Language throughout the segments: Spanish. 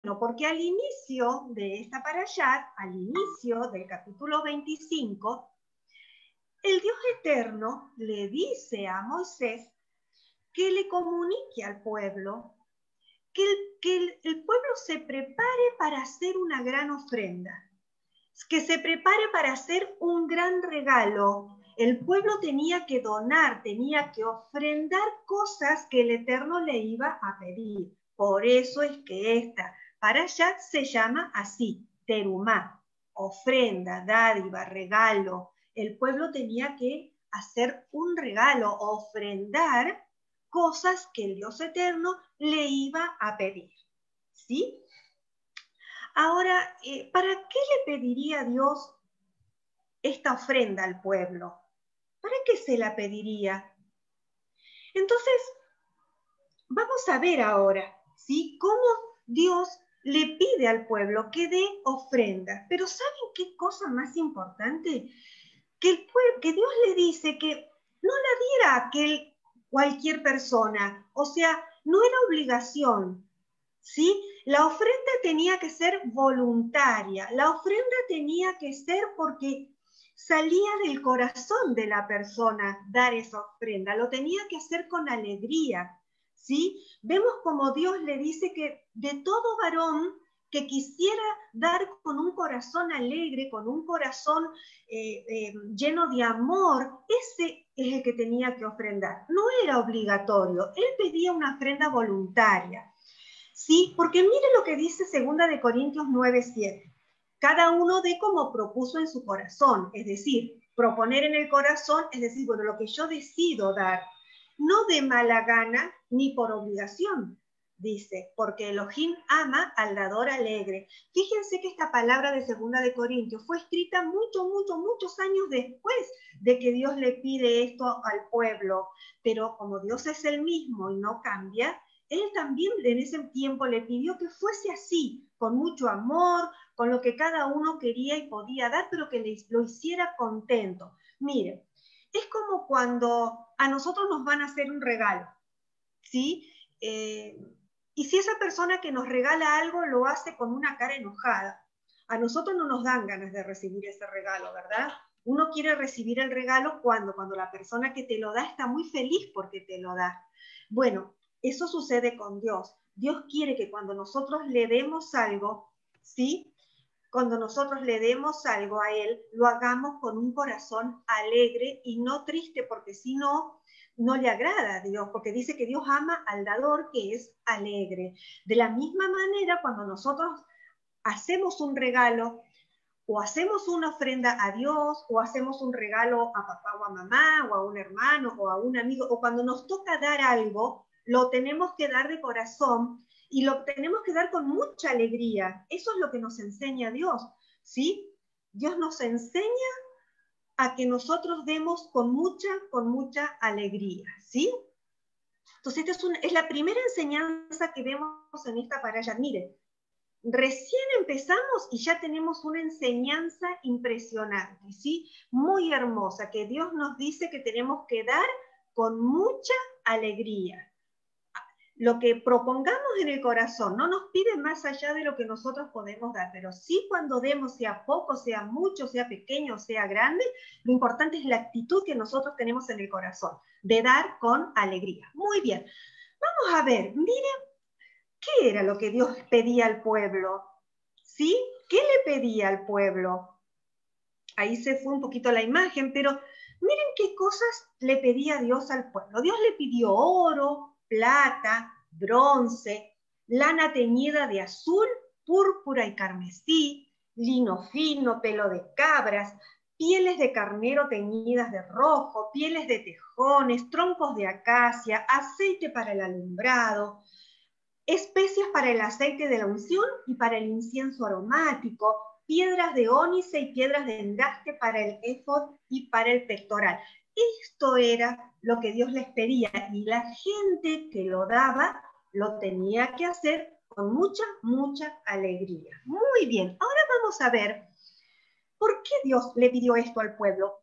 Bueno, porque al inicio de esta parashat, al inicio del capítulo 25, el Dios Eterno le dice a Moisés que le comunique al pueblo que el pueblo se prepare para hacer una gran ofrenda, que se prepare para hacer un gran regalo. El pueblo tenía que donar, tenía que ofrendar cosas que el Eterno le iba a pedir. Por eso es que esta parashat se llama así, terumá, ofrenda, dádiva, regalo. El pueblo tenía que hacer un regalo, ofrendar cosas que el Dios Eterno le iba a pedir. ¿Sí? Ahora, ¿para qué le pediría Dios esta ofrenda al pueblo? ¿Para qué se la pediría? Entonces, vamos a ver ahora, ¿sí? Cómo Dios le pide al pueblo que dé ofrenda. Pero ¿saben qué cosa más importante? Que Dios le dice que no la diera a cualquier persona. O sea, no era obligación. ¿Sí? La ofrenda tenía que ser voluntaria, la ofrenda tenía que ser porque salía del corazón de la persona dar esa ofrenda, lo tenía que hacer con alegría, ¿sí? Vemos como Dios le dice que de todo varón que quisiera dar con un corazón alegre, con un corazón lleno de amor, ese es el que tenía que ofrendar. No era obligatorio, él pedía una ofrenda voluntaria. Sí, porque mire lo que dice 2 Corintios 9:7. Cada uno dé como propuso en su corazón, es decir, proponer en el corazón, es decir, bueno, lo que yo decido dar, no de mala gana ni por obligación, dice, porque Elohim ama al dador alegre. Fíjense que esta palabra de 2 Corintios fue escrita muchos años después de que Dios le pide esto al pueblo, pero como Dios es el mismo y no cambia, él también en ese tiempo le pidió que fuese así, con mucho amor, con lo que cada uno quería y podía dar, pero que lo hiciera contento. Miren, es como cuando a nosotros nos van a hacer un regalo, ¿sí? Y si esa persona que nos regala algo lo hace con una cara enojada, a nosotros no nos dan ganas de recibir ese regalo, ¿verdad? Uno quiere recibir el regalo cuando la persona que te lo da está muy feliz porque te lo da. Bueno, eso sucede con Dios. Dios quiere que cuando nosotros le demos algo, ¿sí? Cuando nosotros le demos algo a Él, lo hagamos con un corazón alegre y no triste, porque si no, no le agrada a Dios, porque dice que Dios ama al dador que es alegre. De la misma manera, cuando nosotros hacemos un regalo, o hacemos una ofrenda a Dios, o hacemos un regalo a papá o a mamá, o a un hermano, o a un amigo, o cuando nos toca dar algo, lo tenemos que dar de corazón y lo tenemos que dar con mucha alegría. Eso es lo que nos enseña Dios, ¿sí? Dios nos enseña a que nosotros demos con mucha alegría, ¿sí? Entonces, esta es la primera enseñanza que vemos en esta paralla. Miren, recién empezamos y ya tenemos una enseñanza impresionante, ¿sí? Muy hermosa, que Dios nos dice que tenemos que dar con mucha alegría. Lo que propongamos en el corazón no nos pide más allá de lo que nosotros podemos dar, pero sí cuando demos, sea poco, sea mucho, sea pequeño, sea grande, lo importante es la actitud que nosotros tenemos en el corazón, de dar con alegría. Muy bien, vamos a ver, miren, ¿qué era lo que Dios pedía al pueblo? ¿Sí? ¿Qué le pedía al pueblo? Ahí se fue un poquito la imagen, pero miren qué cosas le pedía Dios al pueblo. Dios le pidió oro, plata, bronce, lana teñida de azul, púrpura y carmesí, lino fino, pelo de cabras, pieles de carnero teñidas de rojo, pieles de tejones, troncos de acacia, aceite para el alumbrado, especias para el aceite de la unción y para el incienso aromático, piedras de ónice y piedras de engaste para el éfod y para el pectoral. Esto era lo que Dios les pedía y la gente que lo daba lo tenía que hacer con mucha alegría. Muy bien, ahora vamos a ver por qué Dios le pidió esto al pueblo.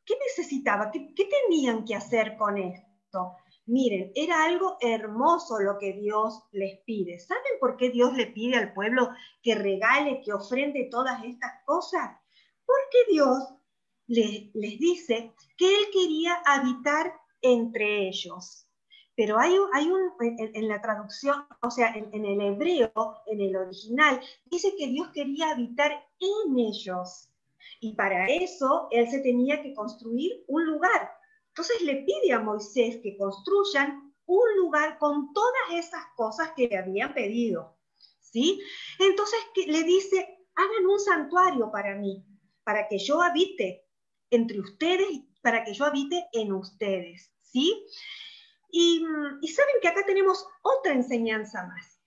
¿Qué necesitaba? ¿Qué tenían que hacer con esto? Miren, era algo hermoso lo que Dios les pide. ¿Saben por qué Dios le pide al pueblo que regale, que ofrende todas estas cosas? Porque Dios les dice que Él quería habitar entre ellos. Pero en la traducción, o sea, en el hebreo, en el original, dice que Dios quería habitar en ellos. Y para eso Él se tenía que construir un lugar. Entonces le pide a Moisés que construyan un lugar con todas esas cosas que le habían pedido. ¿Sí? Entonces le dice, hagan un santuario para mí, para que yo habite entre ustedes, para que yo habite en ustedes. ¿Sí? Y saben que acá tenemos otra enseñanza más.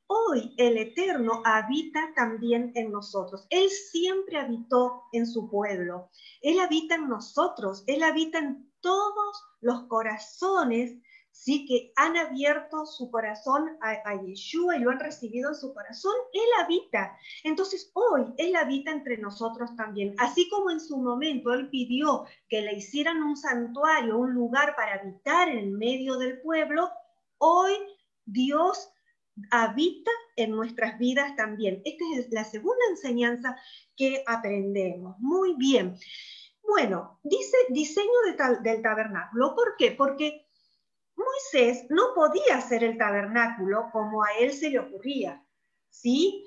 Hoy el Eterno habita también en nosotros. Él siempre habitó en su pueblo. Él habita en nosotros. Él habita en todos los corazones, ¿sí? Que han abierto su corazón a Yeshua y lo han recibido en su corazón. Él habita. Entonces hoy Él habita entre nosotros también. Así como en su momento Él pidió que le hicieran un santuario, un lugar para habitar en medio del pueblo, hoy Dios habita en nuestras vidas también. Esta es la segunda enseñanza que aprendemos. Muy bien. Bueno, dice diseño del tabernáculo. ¿Por qué? Porque Moisés no podía hacer el tabernáculo como a él se le ocurría. ¿Sí?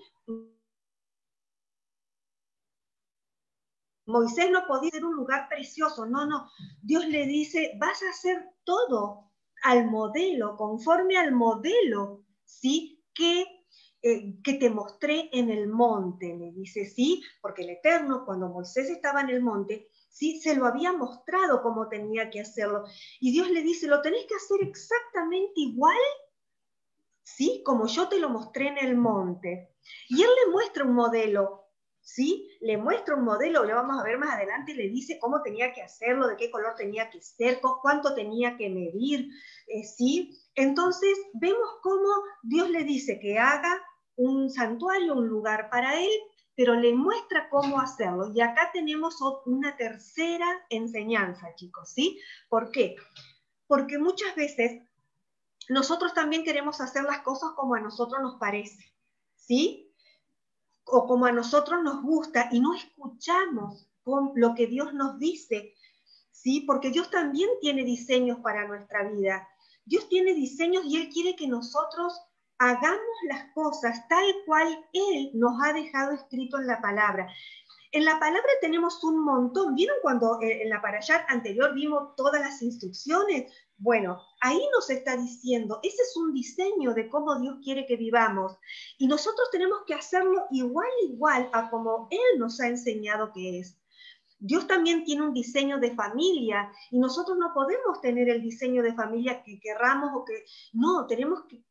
Moisés no podía hacer un lugar precioso. No, no. Dios le dice, vas a hacer todo al modelo, conforme al modelo, ¿sí? Que te mostré en el monte, le dice, sí, porque el Eterno, cuando Moisés estaba en el monte, sí, se lo había mostrado cómo tenía que hacerlo. Y Dios le dice, lo tenés que hacer exactamente igual, sí, como yo te lo mostré en el monte. Y él le muestra un modelo, ¿sí? Le muestra un modelo, lo vamos a ver más adelante, le dice cómo tenía que hacerlo, de qué color tenía que ser, cuánto tenía que medir, ¿sí? Entonces vemos cómo Dios le dice que haga un santuario, un lugar para él, pero le muestra cómo hacerlo. Y acá tenemos una tercera enseñanza, chicos, ¿sí? ¿Por qué? Porque muchas veces nosotros también queremos hacer las cosas como a nosotros nos parece, ¿sí? O como a nosotros nos gusta y no escuchamos lo que Dios nos dice, ¿sí? Porque Dios también tiene diseños para nuestra vida. Dios tiene diseños y Él quiere que nosotros hagamos las cosas tal cual Él nos ha dejado escrito en la palabra. En la palabra tenemos un montón. ¿Vieron cuando en la parashat anterior vimos todas las instrucciones? Bueno, ahí nos está diciendo, ese es un diseño de cómo Dios quiere que vivamos. Y nosotros tenemos que hacerlo igual a como Él nos ha enseñado que es. Dios también tiene un diseño de familia y nosotros no podemos tener el diseño de familia que querramos o que no, tenemos que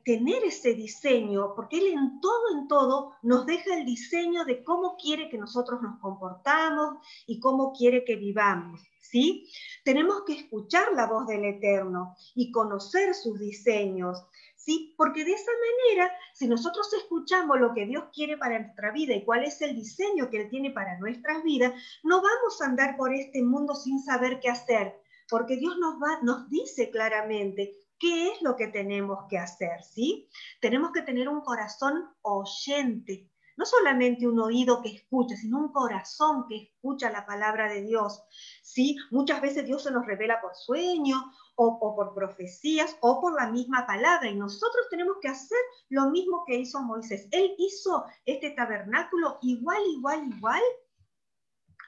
tener ese diseño, porque Él en todo nos deja el diseño de cómo quiere que nosotros nos comportamos y cómo quiere que vivamos, ¿sí? Tenemos que escuchar la voz del Eterno y conocer sus diseños, ¿sí? Porque de esa manera, si nosotros escuchamos lo que Dios quiere para nuestra vida y cuál es el diseño que Él tiene para nuestras vidas, no vamos a andar por este mundo sin saber qué hacer, porque Dios nos dice claramente qué es lo que tenemos que hacer, ¿sí? Tenemos que tener un corazón oyente, no solamente un oído que escucha, sino un corazón que escucha la palabra de Dios, ¿sí? Muchas veces Dios se nos revela por sueño o por profecías o por la misma palabra y nosotros tenemos que hacer lo mismo que hizo Moisés. Él hizo este tabernáculo igual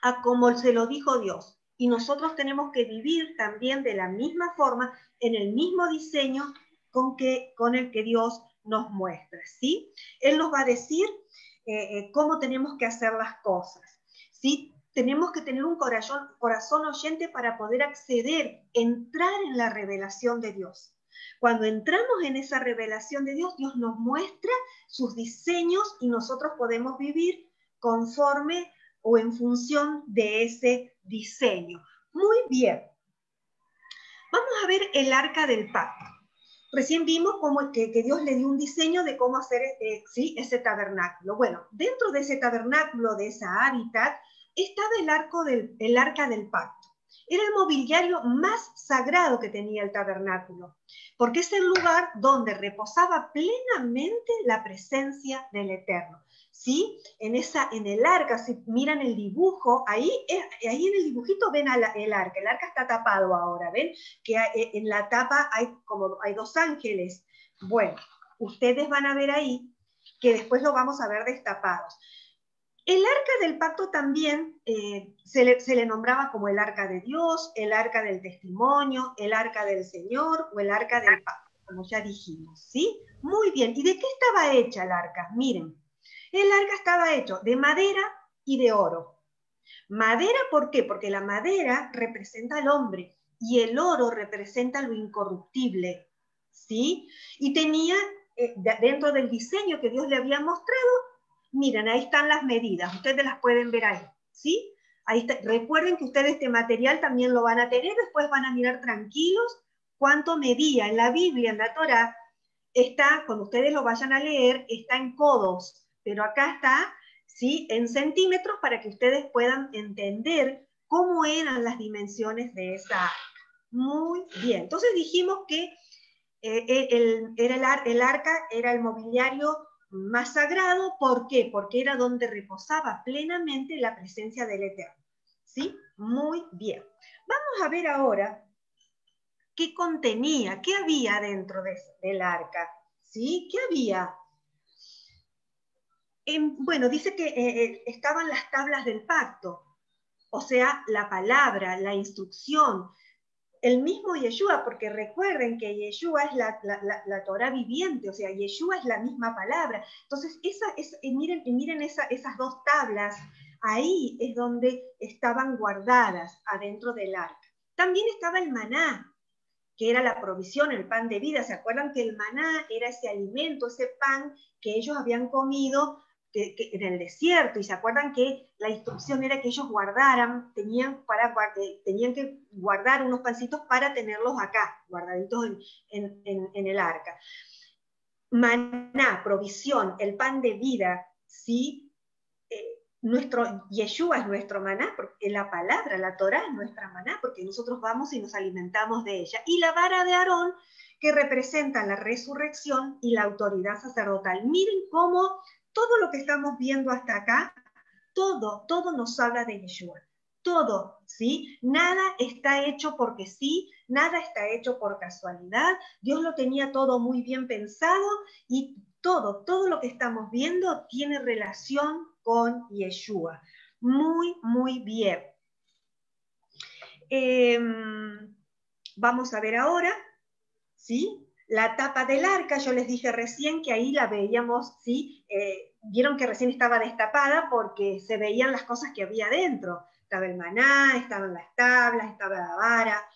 a como se lo dijo Dios. Y nosotros tenemos que vivir también de la misma forma, en el mismo diseño con el que Dios nos muestra, ¿sí? Él nos va a decir cómo tenemos que hacer las cosas, ¿sí? Tenemos que tener un corazón oyente para poder acceder, entrar en la revelación de Dios. Cuando entramos en esa revelación de Dios, Dios nos muestra sus diseños y nosotros podemos vivir conforme o en función de ese diseño. Muy bien. Vamos a ver el arca del pacto. Recién vimos cómo que Dios le dio un diseño de cómo hacer ¿sí? ese tabernáculo. Bueno, dentro de ese tabernáculo, de esa hábitat, estaba el arca del pacto. Era el mobiliario más sagrado que tenía el tabernáculo, porque es el lugar donde reposaba plenamente la presencia del Eterno. ¿Sí? En el arca, si miran el dibujo, ahí en el dibujito ven el arca está tapado ahora, ¿ven? Que en la tapa hay dos ángeles. Bueno, ustedes van a ver ahí que después lo vamos a ver destapados. El arca del pacto también se le nombraba como el arca de Dios, el arca del testimonio, el arca del Señor o el arca del pacto, como ya dijimos, ¿sí? Muy bien, ¿y de qué estaba hecha el arca? Miren, el arca estaba hecho de madera y de oro. ¿Madera por qué? Porque la madera representa al hombre y el oro representa lo incorruptible, ¿sí? Y tenía, dentro del diseño que Dios le había mostrado, miren, ahí están las medidas, ustedes las pueden ver ahí, ¿sí? Ahí está. Recuerden que ustedes este material también lo van a tener, después van a mirar tranquilos cuánto medía en la Biblia, en la Torá, está, cuando ustedes lo vayan a leer, está en codos, pero acá está, ¿sí? En centímetros para que ustedes puedan entender cómo eran las dimensiones de esa arca. Muy bien, entonces dijimos que el arca era el mobiliario más sagrado. ¿Por qué? Porque era donde reposaba plenamente la presencia del Eterno. ¿Sí? Muy bien. Vamos a ver ahora qué contenía, qué había dentro del arca. ¿Sí? ¿Qué había? Bueno, dice que estaban las tablas del pacto, o sea, la palabra, la instrucción, el mismo Yeshua, porque recuerden que Yeshua es la Torah viviente, o sea, Yeshua es la misma palabra. Entonces, miren esas dos tablas, ahí es donde estaban guardadas adentro del arca. También estaba el maná, que era la provisión, el pan de vida. ¿Se acuerdan que el maná era ese alimento, ese pan que ellos habían comido en el desierto? Y se acuerdan que la instrucción era que ellos guardaran, tenían que guardar unos pancitos para tenerlos acá, guardaditos en el arca. Maná, provisión, el pan de vida, ¿sí? Nuestro Yeshua es nuestro maná, porque la palabra, la Torá es nuestra maná, porque nosotros vamos y nos alimentamos de ella. Y la vara de Aarón, que representa la resurrección y la autoridad sacerdotal. Miren cómo todo lo que estamos viendo hasta acá, todo nos habla de Yeshua. Todo, ¿sí? Nada está hecho porque sí, nada está hecho por casualidad. Dios lo tenía todo muy bien pensado y todo lo que estamos viendo tiene relación con Yeshua. Muy, muy bien. Vamos a ver ahora, ¿sí? La tapa del arca, yo les dije recién que ahí la veíamos, ¿sí? Vieron que recién estaba destapada porque se veían las cosas que había dentro. Estaba el maná, estaban las tablas, estaba la vara.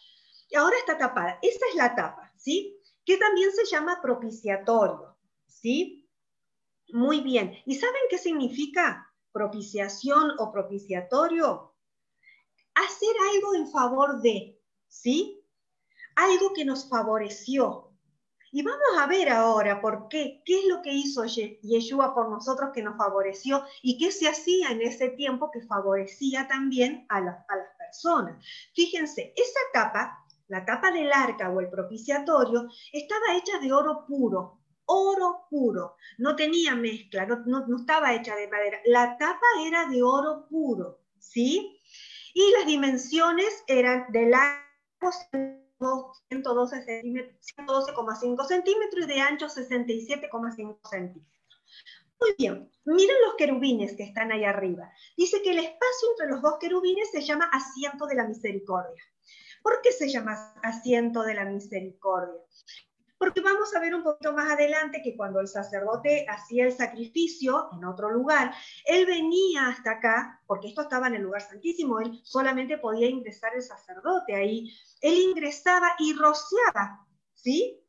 Y ahora está tapada. Esa es la tapa, ¿sí? Que también se llama propiciatorio, ¿sí? Muy bien. ¿Y saben qué significa propiciación o propiciatorio? Hacer algo en favor de, ¿sí? Algo que nos favoreció. Y vamos a ver ahora por qué es lo que hizo Yeshua por nosotros que nos favoreció y qué se hacía en ese tiempo que favorecía también a las personas. Fíjense, esa tapa, la tapa del arca o el propiciatorio, estaba hecha de oro puro, no tenía mezcla, no estaba hecha de madera, la tapa era de oro puro, ¿sí? Y las dimensiones eran de largo 112,5 centímetros y de ancho 67,5 centímetros. Muy bien, miren los querubines que están ahí arriba. Dice que el espacio entre los dos querubines se llama asiento de la misericordia. ¿Por qué se llama asiento de la misericordia? Porque vamos a ver un poquito más adelante que cuando el sacerdote hacía el sacrificio en otro lugar, él venía hasta acá, porque esto estaba en el lugar santísimo, él solamente podía ingresar el sacerdote ahí, él ingresaba y rociaba, ¿sí?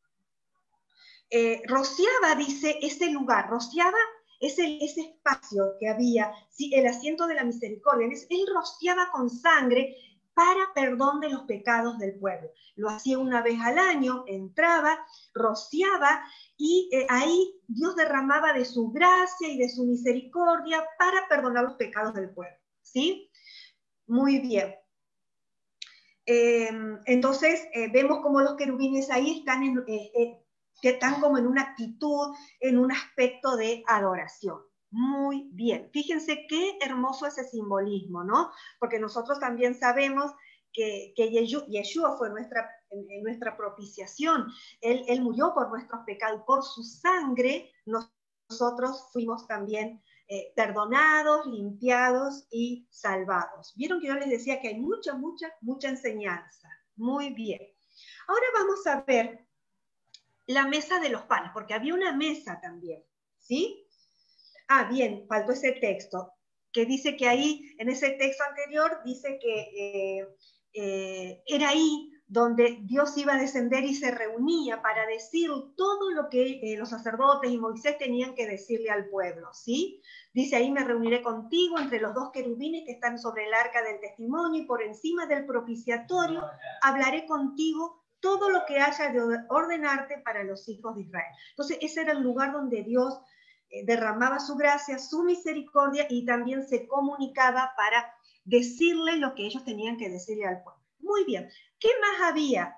Rociaba, dice, ese lugar, rociaba ese espacio que había, ¿sí? El asiento de la misericordia, él rociaba con sangre para perdón de los pecados del pueblo. Lo hacía una vez al año, entraba, rociaba y ahí Dios derramaba de su gracia y de su misericordia para perdonar los pecados del pueblo, ¿sí? Muy bien. Entonces vemos como los querubines ahí están como en una actitud, en un aspecto de adoración. Muy bien. Fíjense qué hermoso ese simbolismo, ¿no? Porque nosotros también sabemos que Yeshua fue nuestra propiciación. Él murió por nuestros pecados. Por su sangre nosotros fuimos también perdonados, limpiados y salvados. Vieron que yo les decía que hay mucha enseñanza. Muy bien. Ahora vamos a ver la mesa de los panes, porque había una mesa también, ¿sí? Ah, bien, faltó ese texto, que dice que ahí, en ese texto anterior, dice que era ahí donde Dios iba a descender y se reunía para decir todo lo que los sacerdotes y Moisés tenían que decirle al pueblo, ¿sí? Dice, ahí me reuniré contigo entre los dos querubines que están sobre el arca del testimonio y por encima del propiciatorio hablaré contigo todo lo que haya de ordenarte para los hijos de Israel. Entonces, ese era el lugar donde Dios derramaba su gracia, su misericordia y también se comunicaba para decirle lo que ellos tenían que decirle al pueblo. Muy bien, ¿qué más había?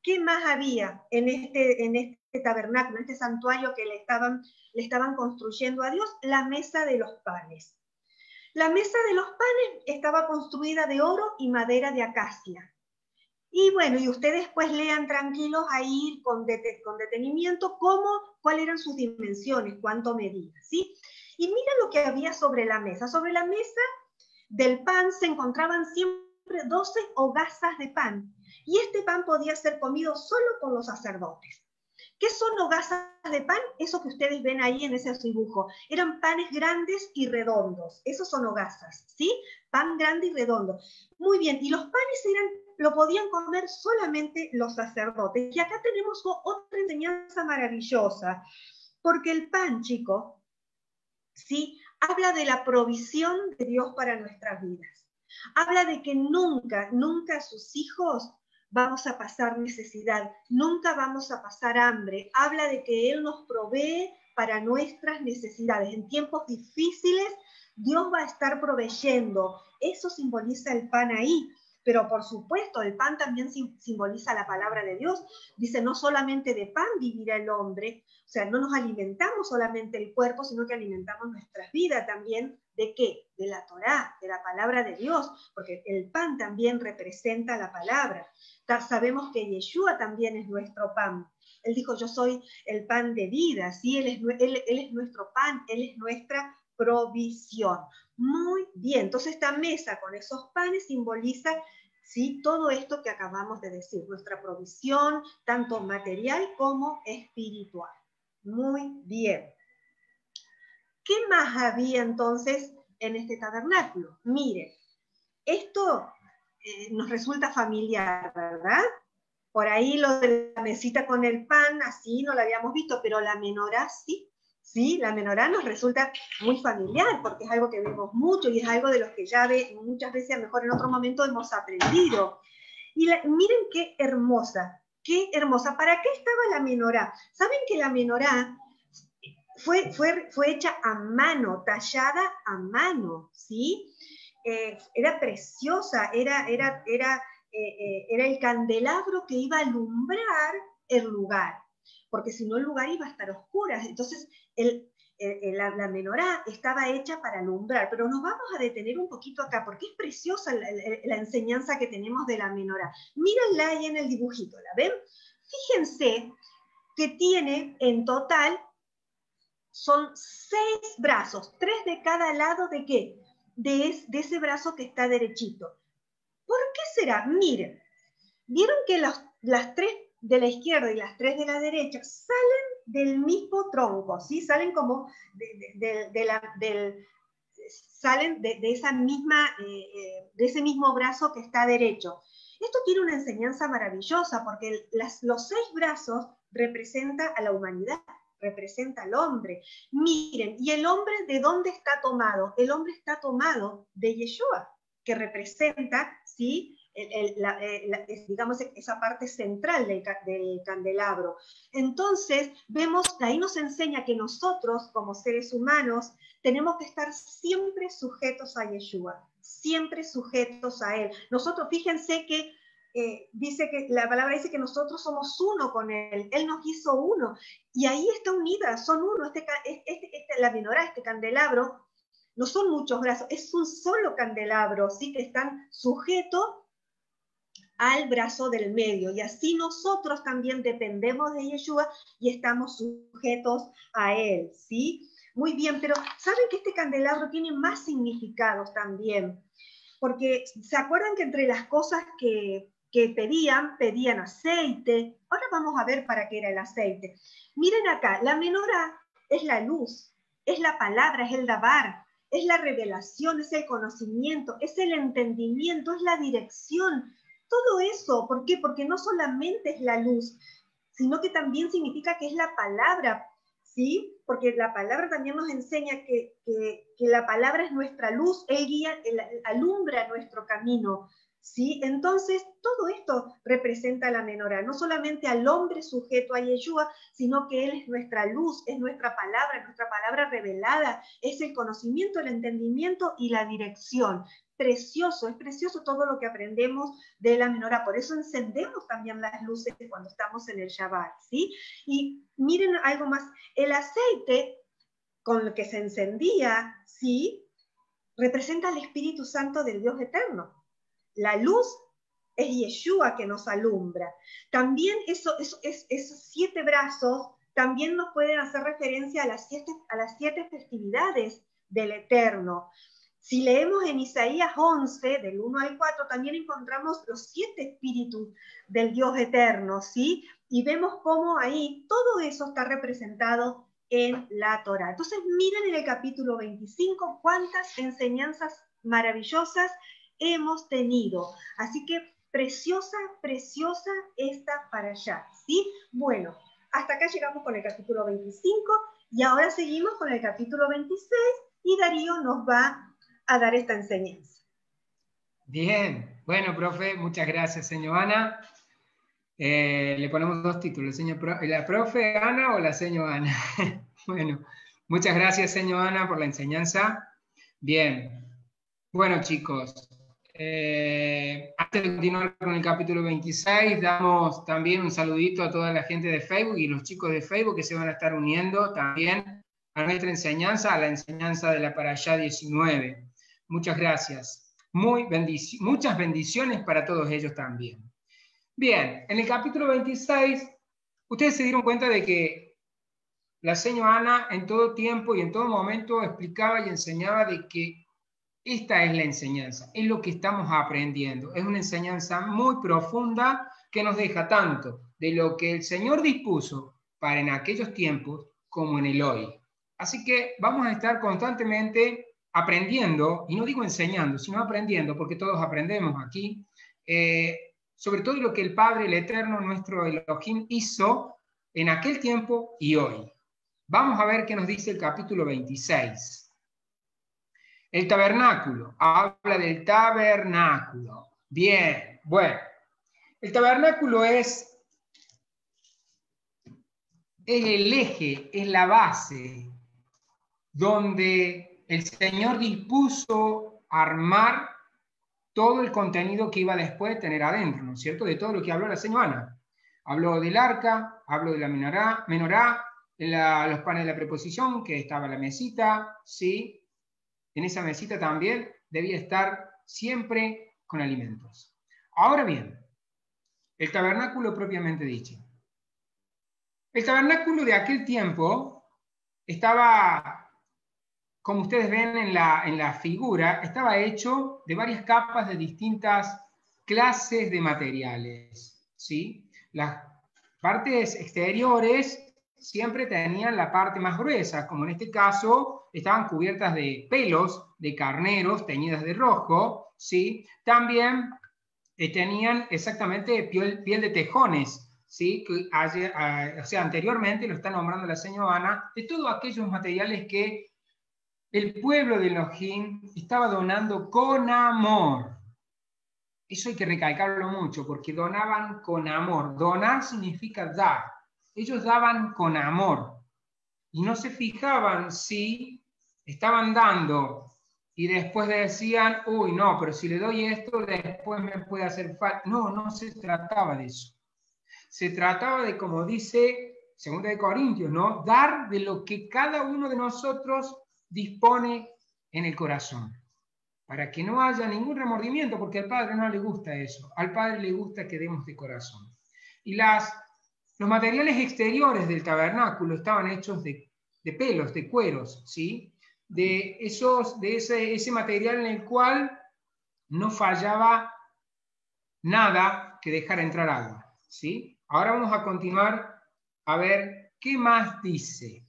¿Qué más había en este tabernáculo, en este santuario que le estaban construyendo a Dios? La mesa de los panes. La mesa de los panes estaba construida de oro y madera de acacia. Y bueno, y ustedes pues lean tranquilos ahí con detenimiento cuáles eran sus dimensiones, cuánto medía, ¿sí? Y mira lo que había sobre la mesa. Sobre la mesa del pan se encontraban siempre 12 hogazas de pan. Y este pan podía ser comido solo por los sacerdotes. ¿Qué son hogazas de pan? Eso que ustedes ven ahí en ese dibujo. Eran panes grandes y redondos. Esos son hogazas, ¿sí? Pan grande y redondo. Muy bien, y los panes lo podían comer solamente los sacerdotes. Y acá tenemos otra enseñanza maravillosa, porque el pan, chicos, ¿sí? Habla de la provisión de Dios para nuestras vidas. Habla de que nunca sus hijos vamos a pasar necesidad, nunca vamos a pasar hambre. Habla de que Él nos provee para nuestras necesidades. En tiempos difíciles, Dios va a estar proveyendo. Eso simboliza el pan ahí. Pero por supuesto, el pan también simboliza la palabra de Dios. Dice, no solamente de pan vivirá el hombre, o sea, no nos alimentamos solamente el cuerpo, sino que alimentamos nuestras vidas también. ¿De qué? De la Torá, de la palabra de Dios, porque el pan también representa la palabra. Sabemos que Yeshua también es nuestro pan. Él dijo, yo soy el pan de vida, ¿sí? Él es nuestro pan, Él es nuestra provisión. Muy bien, entonces esta mesa con esos panes simboliza, ¿sí?, todo esto que acabamos de decir, nuestra provisión, tanto material como espiritual. Muy bien. ¿Qué más había entonces en este tabernáculo? Miren, esto nos resulta familiar, ¿verdad? Por ahí lo de la mesita con el pan, así no lo habíamos visto, pero la menorá sí. Sí, la menorá nos resulta muy familiar, porque es algo que vemos mucho y es algo de los que ya muchas veces, a lo mejor en otro momento, hemos aprendido. Y miren qué hermosa, qué hermosa. ¿Para qué estaba la menorá? ¿Saben que la menorá fue hecha a mano, tallada a mano, ¿sí? Era preciosa, era el candelabro que iba a alumbrar el lugar, porque si no el lugar iba a estar oscuro. Entonces la menorá estaba hecha para alumbrar, pero nos vamos a detener un poquito acá, porque es preciosa la enseñanza que tenemos de la menorá. Mírenla ahí en el dibujito, ¿la ven? Fíjense que tiene en total, son 6 brazos, 3 de cada lado de ¿qué? De ese brazo que está derechito. ¿Por qué será? Miren, vieron que las 3 de la izquierda y las 3 de la derecha salen del mismo tronco, ¿sí? Salen como salen de esa misma, de ese mismo brazo que está derecho. Esto tiene una enseñanza maravillosa, porque los 6 brazos representan a la humanidad, representa al hombre. Miren, ¿y el hombre de dónde está tomado? El hombre está tomado de Yeshua, que representa, ¿sí?, digamos, esa parte central del candelabro. Entonces, vemos, ahí nos enseña que nosotros, como seres humanos, tenemos que estar siempre sujetos a Yeshua, siempre sujetos a Él. Nosotros, fíjense que dice que la palabra dice que nosotros somos uno con Él. Él nos hizo uno. Y ahí está unida, son uno. La menorá, este candelabro, no son muchos brazos, es un solo candelabro, ¿sí? Que están sujetos al brazo del medio. Y así nosotros también dependemos de Yeshua y estamos sujetos a Él, ¿sí? Muy bien, pero ¿saben que este candelabro tiene más significados también? Porque ¿se acuerdan que entre las cosas que pedían aceite? Ahora vamos a ver para qué era el aceite. Miren acá, la menorá es la luz, es la palabra, es el dabar, es la revelación, es el conocimiento, es el entendimiento, es la dirección. Todo eso, ¿por qué? Porque no solamente es la luz, sino que también significa que es la palabra, ¿sí? Porque la palabra también nos enseña que la palabra es nuestra luz, Él guía, Él alumbra nuestro camino, ¿sí? Entonces, todo esto representa la menorá, no solamente al hombre sujeto a Yeshua, sino que Él es nuestra luz, es nuestra palabra revelada, es el conocimiento, el entendimiento y la dirección. Precioso, es precioso todo lo que aprendemos de la menorá, por eso encendemos también las luces cuando estamos en el Shabbat, ¿sí? Y miren algo más, el aceite con el que se encendía, ¿sí? Representa al Espíritu Santo del Dios eterno. La luz es Yeshua que nos alumbra. También esos 7 brazos también nos pueden hacer referencia a las 7 festividades del Eterno. Si leemos en Isaías 11, del 1 al 4, también encontramos los 7 espíritus del Dios eterno, ¿sí? Y vemos cómo ahí todo eso está representado en la Torá. Entonces, miren en el capítulo 25 cuántas enseñanzas maravillosas hemos tenido. Así que preciosa, preciosa esta parashá, ¿sí? Bueno, hasta acá llegamos con el capítulo 25 y ahora seguimos con el capítulo 26 y Darío nos va a dar esta enseñanza. Bien, bueno, profe, muchas gracias, señor Ana. Le ponemos 2 títulos, ¿la profe Ana o la señor Ana? Bueno, muchas gracias, señor Ana, por la enseñanza. Bien, bueno, chicos, antes de continuar con el capítulo 26, damos también un saludito a toda la gente de Facebook y los chicos de Facebook que se van a estar uniendo también a nuestra enseñanza, a la enseñanza de la Parashá 19. Muchas gracias. Muchas bendiciones para todos ellos también. Bien, en el capítulo 26, ustedes se dieron cuenta de que la señora Ana en todo tiempo y en todo momento explicaba y enseñaba de que esta es la enseñanza, es lo que estamos aprendiendo. Es una enseñanza muy profunda que nos deja tanto de lo que el Señor dispuso para en aquellos tiempos como en el hoy. Así que vamos a estar constantemente aprendiendo, y no digo enseñando, sino aprendiendo, porque todos aprendemos aquí, sobre todo lo que el Padre, el Eterno, nuestro Elohim, hizo en aquel tiempo y hoy. Vamos a ver qué nos dice el capítulo 26. El tabernáculo, habla del tabernáculo. Bien, bueno. El tabernáculo es el eje, es la base donde el Señor dispuso armar todo el contenido que iba después de tener adentro, ¿no es cierto? De todo lo que habló la señora Ana. Habló del arca, habló de la menorá, los panes de la preposición, que estaba la mesita, ¿sí? En esa mesita también debía estar siempre con alimentos. Ahora bien, el tabernáculo propiamente dicho. El tabernáculo de aquel tiempo estaba, como ustedes ven en la figura, estaba hecho de varias capas de distintas clases de materiales, ¿sí? Las partes exteriores siempre tenían la parte más gruesa, como en este caso estaban cubiertas de pelos de carneros teñidas de rojo, ¿sí? También tenían exactamente piel de tejones, ¿sí? O sea, anteriormente, lo está nombrando la señora Ana, de todos aquellos materiales que el pueblo de Elohim estaba donando con amor. Eso hay que recalcarlo mucho, porque donaban con amor. Donar significa dar. Ellos daban con amor. Y no se fijaban si estaban dando y después decían, uy, no, pero si le doy esto, después me puede hacer falta. No, no se trataba de eso. Se trataba de, como dice 2 Corintios, ¿no? Dar de lo que cada uno de nosotros dispone en el corazón, para que no haya ningún remordimiento, porque al Padre no le gusta eso. Al Padre le gusta que demos de corazón. Y los materiales exteriores del tabernáculo estaban hechos de pelos, de cueros, ¿sí? De ese material en el cual no fallaba nada que dejar entrar agua, ¿sí? Ahora vamos a continuar a ver qué más dice.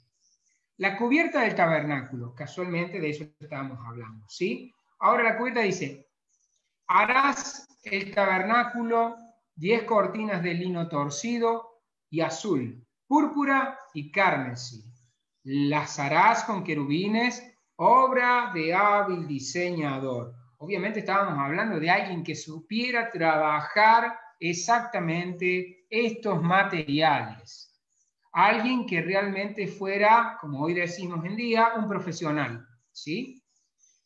La cubierta del tabernáculo, casualmente de eso estábamos hablando, ¿sí? Ahora la cubierta dice, harás el tabernáculo 10 cortinas de lino torcido y azul, púrpura y carmesí. Las harás con querubines, obra de hábil diseñador. Obviamente estábamos hablando de alguien que supiera trabajar exactamente estos materiales. Alguien que realmente fuera, como hoy decimos en día, un profesional, ¿sí?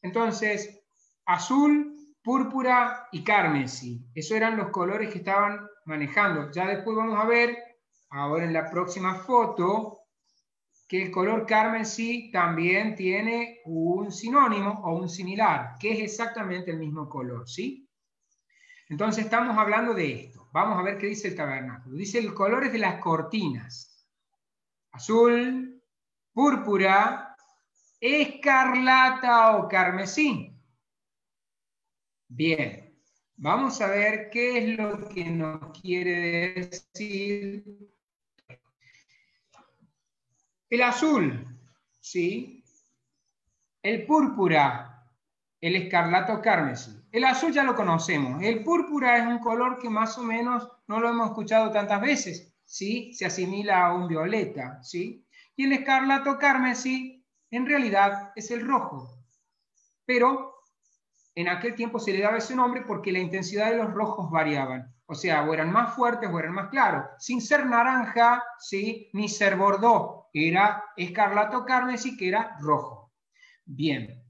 Entonces, azul, púrpura y carmesí. Esos eran los colores que estaban manejando. Ya después vamos a ver, ahora en la próxima foto, que el color carmesí también tiene un sinónimo o un similar, que es exactamente el mismo color, ¿sí? Entonces estamos hablando de esto. Vamos a ver qué dice el tabernáculo. Dice el color de las cortinas. Azul, púrpura, escarlata o carmesí. Bien, vamos a ver qué es lo que nos quiere decir el azul, ¿sí? El púrpura, el escarlato carmesí. El azul ya lo conocemos. El púrpura es un color que más o menos no lo hemos escuchado tantas veces, ¿sí? Se asimila a un violeta, ¿sí? Y el escarlato carmesí en realidad es el rojo. Pero en aquel tiempo se le daba ese nombre porque la intensidad de los rojos variaban. O sea, o eran más fuertes o eran más claros. Sin ser naranja, ¿sí? Ni ser bordó. Era escarlato carmesí, que era rojo. Bien.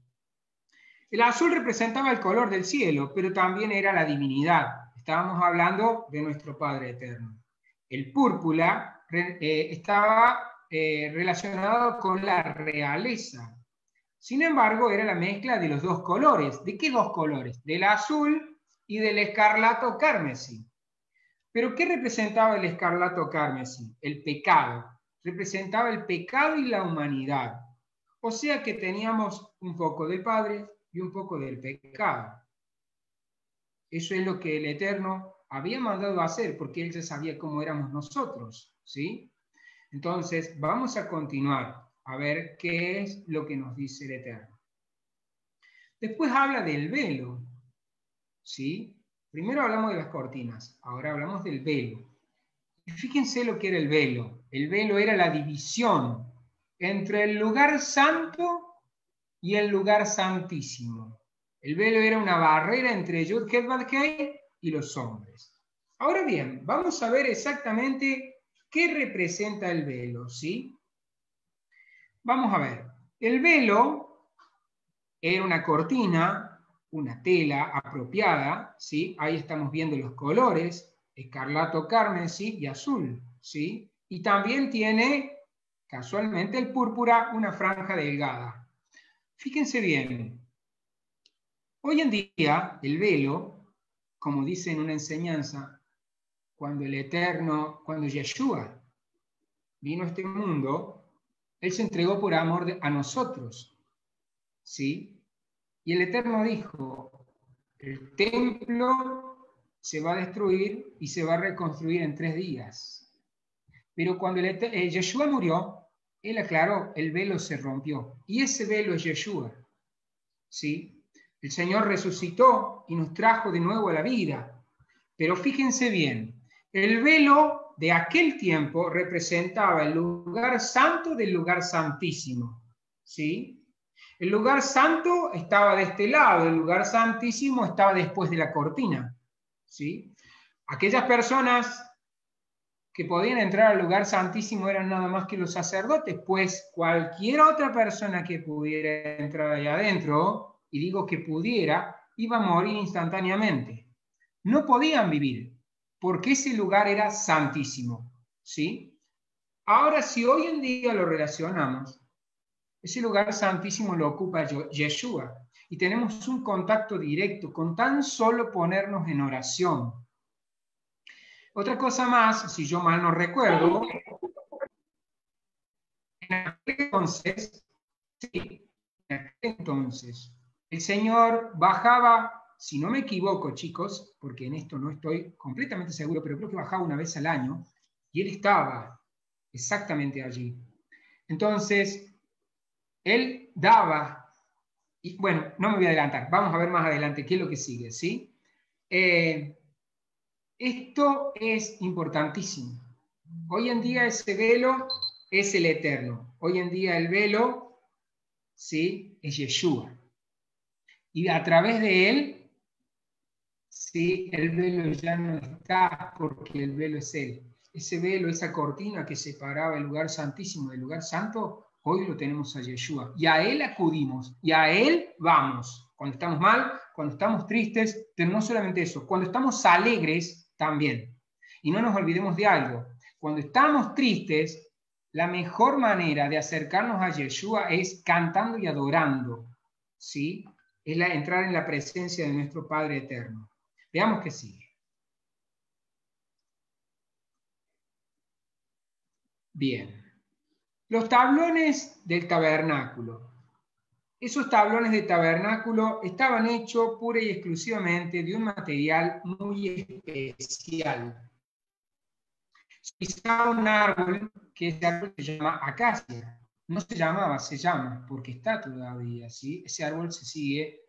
El azul representaba el color del cielo, pero también era la divinidad. Estábamos hablando de nuestro Padre Eterno. El púrpura estaba relacionado con la realeza. Sin embargo, era la mezcla de los dos colores. ¿De qué dos colores? Del azul y del escarlato carmesí. ¿Pero qué representaba el escarlato carmesí? El pecado. Representaba el pecado y la humanidad. O sea que teníamos un poco del Padre y un poco del pecado. Eso es lo que el Eterno había mandado a hacer, porque Él ya sabía cómo éramos nosotros, ¿sí? Entonces, vamos a continuar a ver qué es lo que nos dice el Eterno. Después habla del velo, ¿sí? Primero hablamos de las cortinas, ahora hablamos del velo. Y fíjense lo que era el velo. El velo era la división entre el lugar santo y el lugar santísimo. El velo era una barrera entre Yud-Heh-Vav-Heh y los hombres. Ahora bien, vamos a ver exactamente qué representa el velo, ¿sí? Vamos a ver. El velo era una cortina, una tela apropiada, ¿sí? Ahí estamos viendo los colores, escarlato, carmesí y azul, ¿sí? Y también tiene, casualmente, el púrpura, una franja delgada. Fíjense bien. Hoy en día, el velo, como dice en una enseñanza, cuando el Eterno, cuando Yeshua vino a este mundo, Él se entregó por amor a nosotros, ¿sí? Y el Eterno dijo, el templo se va a destruir y se va a reconstruir en 3 días. Pero cuando Yeshua murió, Él aclaró, el velo se rompió. Y ese velo es Yeshua, ¿sí? El Señor resucitó y nos trajo de nuevo a la vida. Pero fíjense bien, el velo de aquel tiempo representaba el lugar santo del lugar santísimo, ¿sí? El lugar santo estaba de este lado, el lugar santísimo estaba después de la cortina, ¿sí? Aquellas personas que podían entrar al lugar santísimo eran nada más que los sacerdotes, pues cualquier otra persona que pudiera entrar ahí adentro y digo que pudiera, iba a morir instantáneamente. No podían vivir, porque ese lugar era santísimo, ¿sí? Ahora, si hoy en día lo relacionamos, ese lugar santísimo lo ocupa Yeshua, y tenemos un contacto directo con tan solo ponernos en oración. Otra cosa más, si yo mal no recuerdo, en aquel entonces, sí, en aquel entonces, el Señor bajaba, si no me equivoco, chicos, porque en esto no estoy completamente seguro, pero creo que bajaba una vez al año, y Él estaba exactamente allí. Entonces, Él daba, y bueno, no me voy a adelantar, vamos a ver más adelante qué es lo que sigue, ¿sí? Esto es importantísimo. Hoy en día ese velo es el eterno. Hoy en día el velo, ¿sí?, es Yeshua. Y a través de él, ¿sí?, el velo ya no está, porque el velo es él. Ese velo, esa cortina que separaba el lugar santísimo del lugar santo, hoy lo tenemos a Yeshua. Y a él acudimos, y a él vamos. Cuando estamos mal, cuando estamos tristes, pero no solamente eso, cuando estamos alegres también. Y no nos olvidemos de algo. Cuando estamos tristes, la mejor manera de acercarnos a Yeshua es cantando y adorando, ¿sí? Es entrar en la presencia de nuestro Padre eterno. Veamos qué sigue. Bien. Los tablones del tabernáculo. Esos tablones de tabernáculo estaban hechos pura y exclusivamente de un material muy especial. Se utilizaba un árbol, que ese árbol se llama acacia. No se llamaba, se llama, porque está todavía, ¿sí? Ese árbol se sigue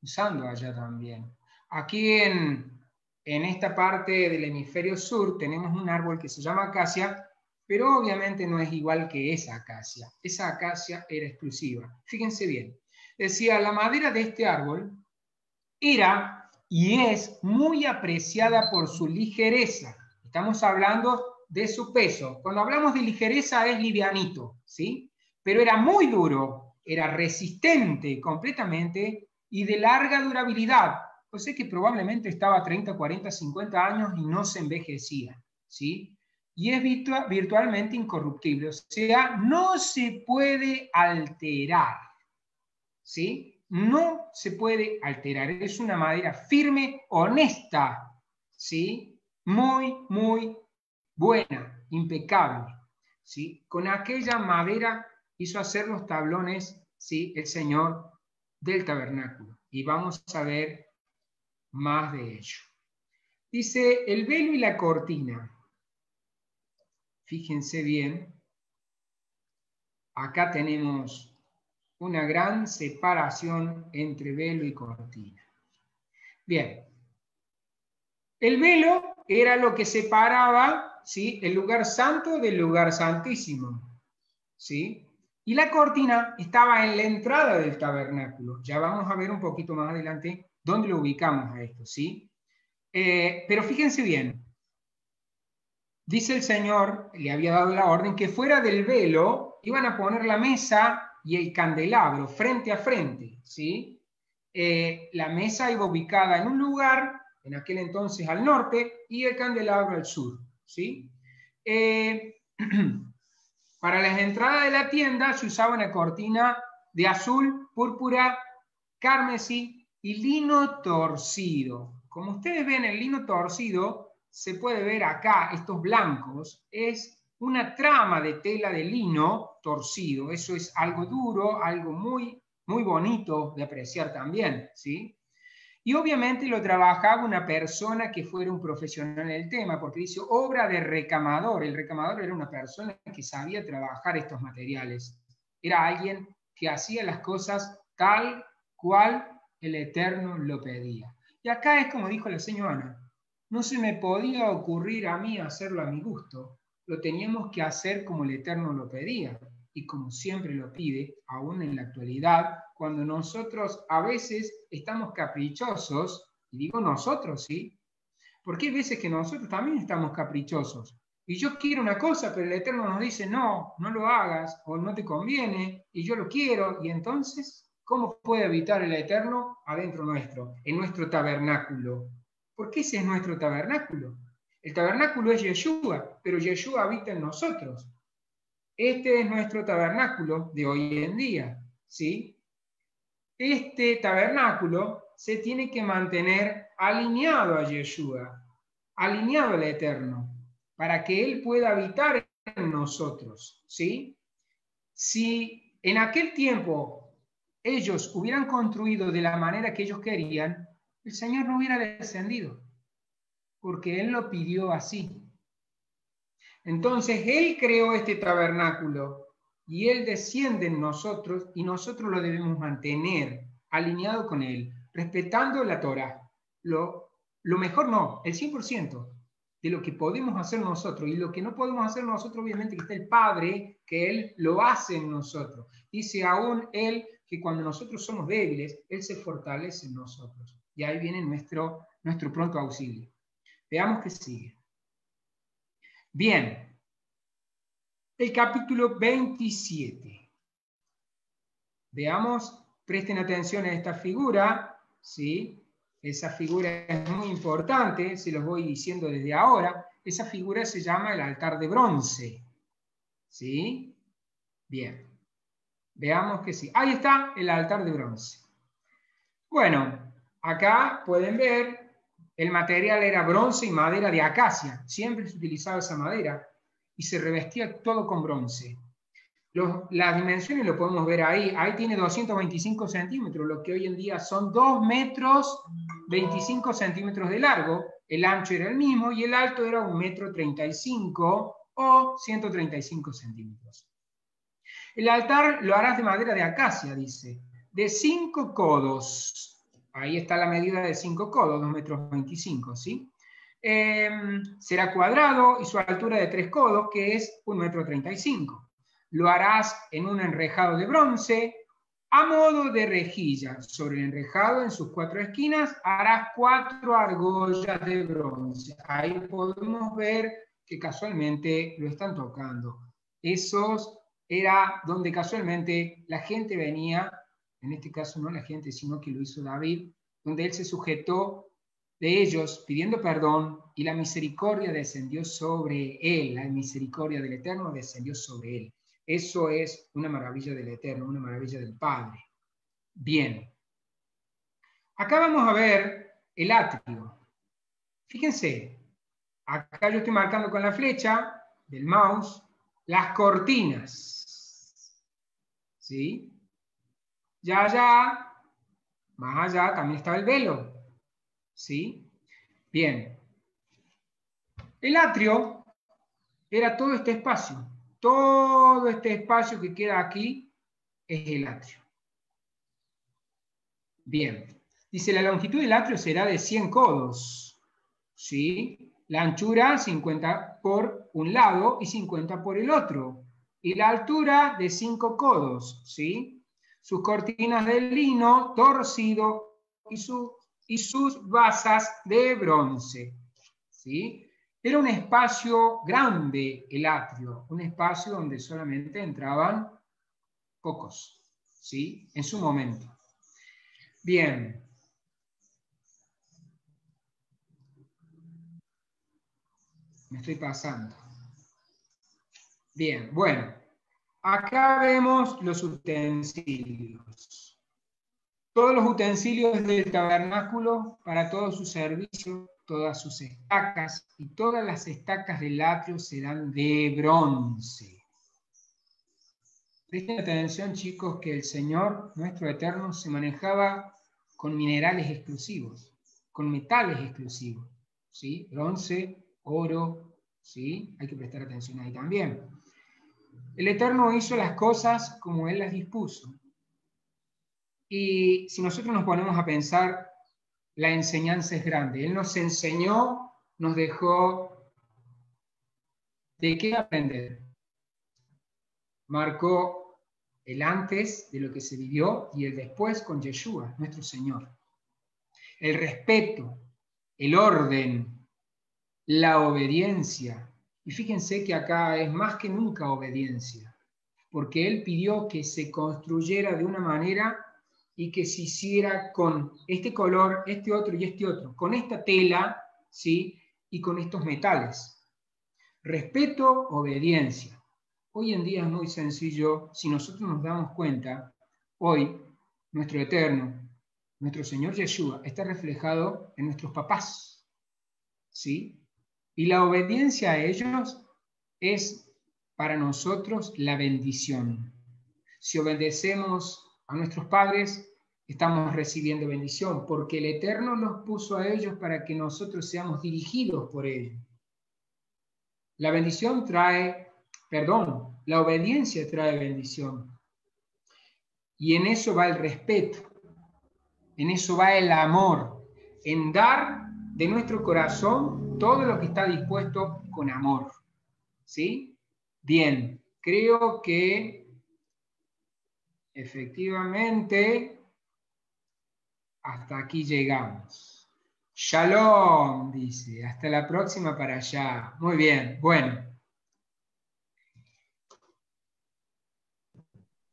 usando allá también. Aquí en esta parte del hemisferio sur tenemos un árbol que se llama acacia, pero obviamente no es igual que esa acacia. Esa acacia era exclusiva. Fíjense bien. Decía, la madera de este árbol era y es muy apreciada por su ligereza. Estamos hablando de su peso. Cuando hablamos de ligereza es livianito, ¿sí? Pero era muy duro, era resistente completamente y de larga durabilidad. O sea que probablemente estaba 30, 40, 50 años y no se envejecía, ¿sí? Y es virtualmente incorruptible, o sea, no se puede alterar, ¿sí? No se puede alterar, es una madera firme, honesta, ¿sí? Muy, muy buena, impecable, ¿sí? Con aquella madera hizo hacer los tablones, ¿sí?, el Señor del tabernáculo. Y vamos a ver más de ello. Dice, el velo y la cortina. Fíjense bien, acá tenemos una gran separación entre velo y cortina. Bien, el velo era lo que separaba, ¿sí?, el lugar santo del lugar santísimo, ¿sí? Y la cortina estaba en la entrada del tabernáculo. Ya vamos a ver un poquito más adelante dónde lo ubicamos a esto, ¿sí? Pero fíjense bien, dice el Señor, le había dado la orden que fuera del velo iban a poner la mesa y el candelabro frente a frente, ¿sí? La mesa iba ubicada en un lugar, en aquel entonces al norte, y el candelabro al sur, ¿sí? Para las entradas de la tienda se usaba una cortina de azul, púrpura, carmesí y lino torcido. Como ustedes ven, el lino torcido se puede ver acá, estos blancos, es una trama de tela de lino torcido. Eso es algo duro, algo muy, muy bonito de apreciar también, ¿sí? Y obviamente lo trabajaba una persona que fuera un profesional en el tema, porque dice obra de recamador. El recamador era una persona que sabía trabajar estos materiales. Era alguien que hacía las cosas tal cual el Eterno lo pedía. Y acá es como dijo la señora, no se me podía ocurrir a mí hacerlo a mi gusto. Lo teníamos que hacer como el Eterno lo pedía y como siempre lo pide, aún en la actualidad, cuando nosotros a veces estamos caprichosos, y digo nosotros, ¿sí? Porque hay veces que nosotros también estamos caprichosos. Y yo quiero una cosa, pero el Eterno nos dice, no, no lo hagas, o no te conviene, y yo lo quiero, y entonces, ¿Cómo puede habitar el Eterno adentro nuestro, en nuestro tabernáculo? Porque ese es nuestro tabernáculo. El tabernáculo es Yeshua, pero Yeshua habita en nosotros. Este es nuestro tabernáculo de hoy en día, ¿sí? Este tabernáculo se tiene que mantener alineado a Yeshua, alineado al Eterno, para que Él pueda habitar en nosotros, ¿sí? Si en aquel tiempo ellos hubieran construido de la manera que ellos querían, el Señor no hubiera descendido, porque Él lo pidió así. Entonces Él creó este tabernáculo y Él desciende en nosotros y nosotros lo debemos mantener alineado con Él, respetando la Torah. Lo mejor no, el 100% de lo que podemos hacer nosotros, y lo que no podemos hacer nosotros, obviamente que está el Padre, que Él lo hace en nosotros. Dice aún Él que cuando nosotros somos débiles, Él se fortalece en nosotros. Y ahí viene nuestro pronto auxilio. Veamos qué sigue. Bien, el capítulo 27. Veamos, presten atención a esta figura, ¿sí? Esa figura es muy importante, se los voy diciendo desde ahora. Esa figura se llama el altar de bronce, ¿sí? Bien, veamos que sí. Ahí está el altar de bronce. Bueno, acá pueden ver, el material era bronce y madera de acacia. Siempre se utilizaba esa madera y se revestía todo con bronce. Las dimensiones lo podemos ver ahí. Ahí tiene 225 centímetros, lo que hoy en día son 2 metros 25 centímetros de largo. El ancho era el mismo y el alto era 1,35 m o 135 centímetros. El altar lo harás de madera de acacia, dice, de 5 codos. Ahí está la medida de 5 codos, 2,25 m, ¿sí? Será cuadrado y su altura de 3 codos, que es 1,35 m. Lo harás en un enrejado de bronce a modo de rejilla. Sobre el enrejado, en sus 4 esquinas, harás 4 argollas de bronce. Ahí podemos ver que casualmente lo están tocando. Esos era donde casualmente la gente venía, en este caso no la gente, sino que lo hizo David, donde él se sujetó de ellos pidiendo perdón y la misericordia descendió sobre él, la misericordia del Eterno descendió sobre él. Eso es una maravilla del Eterno, una maravilla del Padre. Bien. Acá vamos a ver el atrio. Fíjense, acá yo estoy marcando con la flecha del mouse las cortinas. ¿Sí? Ya allá, más allá, también estaba el velo. ¿Sí? Bien. El atrio era todo este espacio. Todo este espacio que queda aquí es el atrio. Bien. Dice, la longitud del atrio será de 100 codos. ¿Sí? La anchura 50 por un lado y 50 por el otro. Y la altura de 5 codos. ¿Sí? Sus cortinas de lino torcido y sus basas de bronce. ¿Sí? Era un espacio grande el atrio, un espacio donde solamente entraban pocos, ¿sí? En su momento. Bien. Me estoy pasando. Bien, bueno. Acá vemos los utensilios. Todos los utensilios del tabernáculo para todo su servicio, todas sus estacas y todas las estacas del atrio serán de bronce. Presten atención, chicos, que el Señor, nuestro Eterno, se manejaba con minerales exclusivos, con metales exclusivos, ¿sí? Bronce, oro, ¿sí? Hay que prestar atención ahí también. El Eterno hizo las cosas como Él las dispuso. Y si nosotros nos ponemos a pensar, la enseñanza es grande. Él nos enseñó, nos dejó de qué aprender. Marcó el antes de lo que se vivió y el después con Yeshua, nuestro Señor. El respeto, el orden, la obediencia. Y fíjense que acá es más que nunca obediencia, porque Él pidió que se construyera de una manera y que se hiciera con este color, este otro y este otro, con esta tela, ¿sí? Y con estos metales. Respeto, obediencia. Hoy en día es muy sencillo, si nosotros nos damos cuenta, hoy nuestro Eterno, nuestro Señor Yeshua, está reflejado en nuestros papás, ¿sí? Y la obediencia a ellos es para nosotros la bendición. Si obedecemos a nuestros padres, estamos recibiendo bendición, porque el Eterno nos puso a ellos para que nosotros seamos dirigidos por ellos. La bendición trae, perdón, la obediencia trae bendición. Y en eso va el respeto, en eso va el amor, en dar de nuestro corazón todo lo que está dispuesto con amor. ¿Sí? Bien, creo que efectivamente hasta aquí llegamos. Shalom, dice, hasta la próxima para allá. Muy bien, bueno.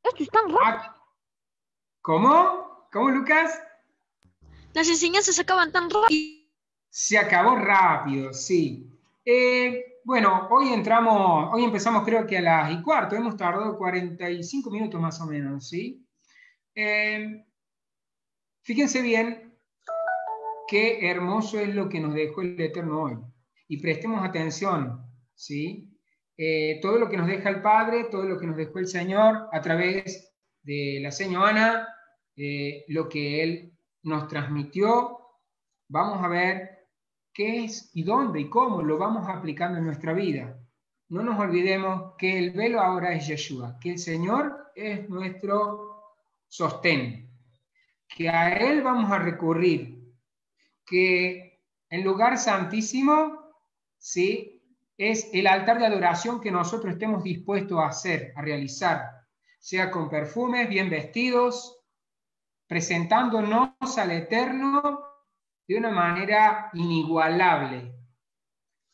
Esto es tan rápido. ¿Cómo? ¿Cómo, Lucas? Las enseñanzas acaban tan rápido. Se acabó rápido, sí. Bueno, hoy empezamos creo que a las 1:15, hemos tardado 45 minutos más o menos, ¿sí? Fíjense bien qué hermoso es lo que nos dejó el Eterno hoy. Y prestemos atención, ¿sí? Todo lo que nos deja el Padre, todo lo que nos dejó el Señor a través de la señora Ana, lo que Él nos transmitió, vamos a ver qué es y dónde y cómo lo vamos aplicando en nuestra vida. No nos olvidemos que el velo ahora es Yeshua, que el Señor es nuestro sostén, que a Él vamos a recurrir, que el lugar santísimo, ¿sí?, es el altar de adoración que nosotros estemos dispuestos a hacer, a realizar, sea con perfumes, bien vestidos, presentándonos al Eterno de una manera inigualable.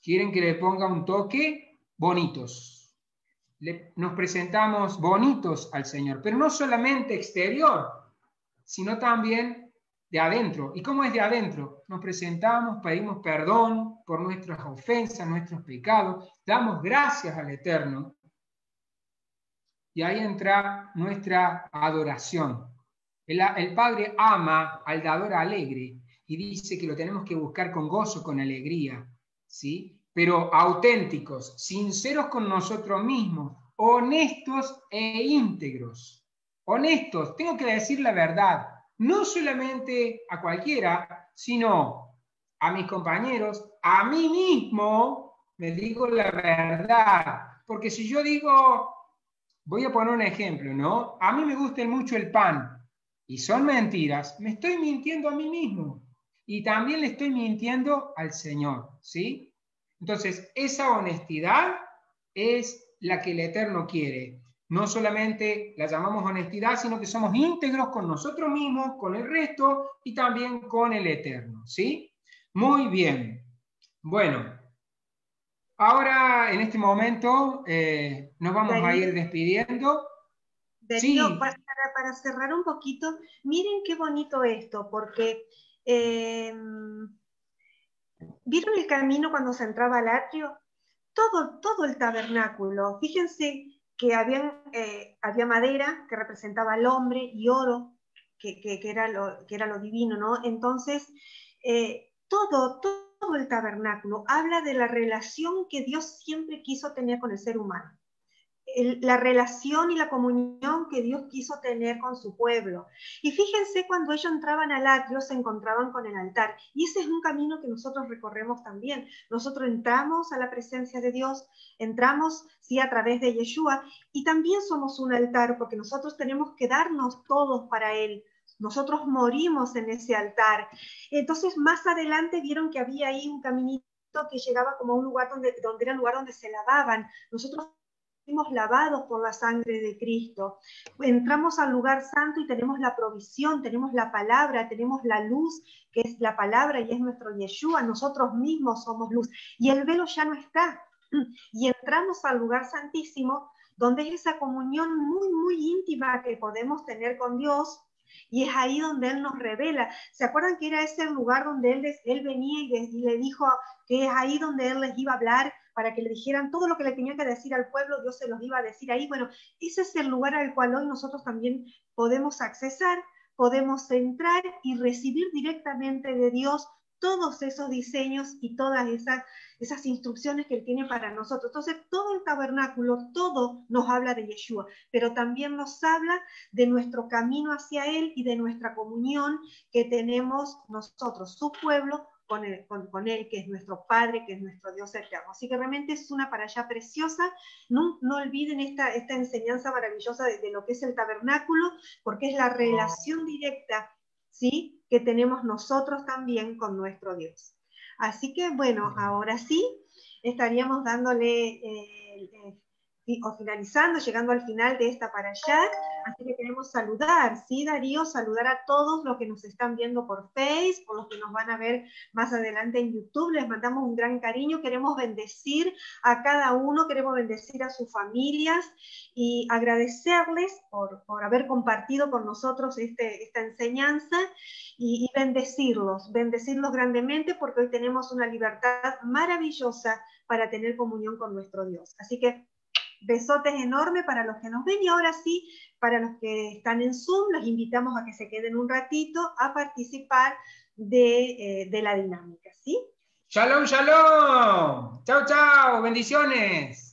¿Quieren que le ponga un toque? Bonitos. Nos presentamos bonitos al Señor, pero no solamente exterior, sino también de adentro. ¿Y cómo es de adentro? Nos presentamos, pedimos perdón por nuestras ofensas, nuestros pecados, damos gracias al Eterno, y ahí entra nuestra adoración. El Padre ama al dador alegre y dice que lo tenemos que buscar con gozo, con alegría, ¿sí? Pero auténticos, sinceros con nosotros mismos, honestos e íntegros. Honestos, tengo que decir la verdad, no solamente a cualquiera, sino a mis compañeros, a mí mismo, me digo la verdad. Porque si yo digo, voy a poner un ejemplo, ¿no? A mí me gusta mucho el pan y son mentiras, me estoy mintiendo a mí mismo y también le estoy mintiendo al Señor, ¿sí? Entonces, esa honestidad es la que el Eterno quiere. No solamente la llamamos honestidad, sino que somos íntegros con nosotros mismos, con el resto y también con el Eterno, ¿sí? Muy bien. Bueno, ahora en este momento nos vamos a ir despidiendo. Darío, Sí. para cerrar un poquito, miren qué bonito esto, porque ¿vieron el camino cuando se entraba al atrio? Todo el tabernáculo, fíjense que había madera que representaba al hombre y oro, que era lo divino, ¿no? Entonces, todo el tabernáculo habla de la relación que Dios siempre quiso tener con el ser humano. La relación y la comunión que Dios quiso tener con su pueblo. Y fíjense, cuando ellos entraban al atrio se encontraban con el altar, y ese es un camino que nosotros recorremos también. Nosotros entramos a la presencia de Dios, entramos, sí, a través de Yeshua, y también somos un altar, porque nosotros tenemos que darnos todos para Él. Nosotros morimos en ese altar. Entonces, más adelante vieron que había ahí un caminito que llegaba como a un lugar donde era el lugar donde se lavaban. Nosotros fuimos lavados por la sangre de Cristo. Entramos al lugar santo y tenemos la provisión, tenemos la palabra, tenemos la luz, que es la palabra y es nuestro Yeshua. Nosotros mismos somos luz. Y el velo ya no está. Y entramos al lugar santísimo, donde es esa comunión muy, muy íntima que podemos tener con Dios. Y es ahí donde Él nos revela. ¿Se acuerdan que era ese el lugar donde Él venía y le dijo que es ahí donde Él les iba a hablar para que le dijeran todo lo que le tenía que decir al pueblo? Dios se los iba a decir ahí. Bueno, ese es el lugar al cual hoy nosotros también podemos accesar, podemos entrar y recibir directamente de Dios todos esos diseños y todas esas instrucciones que Él tiene para nosotros. Entonces, todo el tabernáculo, todo nos habla de Yeshua, pero también nos habla de nuestro camino hacia Él y de nuestra comunión que tenemos nosotros, su pueblo, con él, que es nuestro Padre, que es nuestro Dios eterno. Así que realmente es una parashá preciosa. No olviden esta enseñanza maravillosa de lo que es el tabernáculo, porque es la relación directa, ¿sí?, que tenemos nosotros también con nuestro Dios. Así que, bueno, ahora sí, estaríamos dándole o finalizando, llegando al final de esta parashá. Así que queremos saludar, ¿sí, Darío? Saludar a todos los que nos están viendo por Facebook, por los que nos van a ver más adelante en YouTube. Les mandamos un gran cariño. Queremos bendecir a cada uno, queremos bendecir a sus familias y agradecerles por haber compartido con nosotros esta enseñanza y bendecirlos grandemente, porque hoy tenemos una libertad maravillosa para tener comunión con nuestro Dios. Así que besotes enormes para los que nos ven, y ahora sí, para los que están en Zoom, los invitamos a que se queden un ratito a participar de la dinámica, ¿sí? Shalom, shalom. Chao, chao. Bendiciones.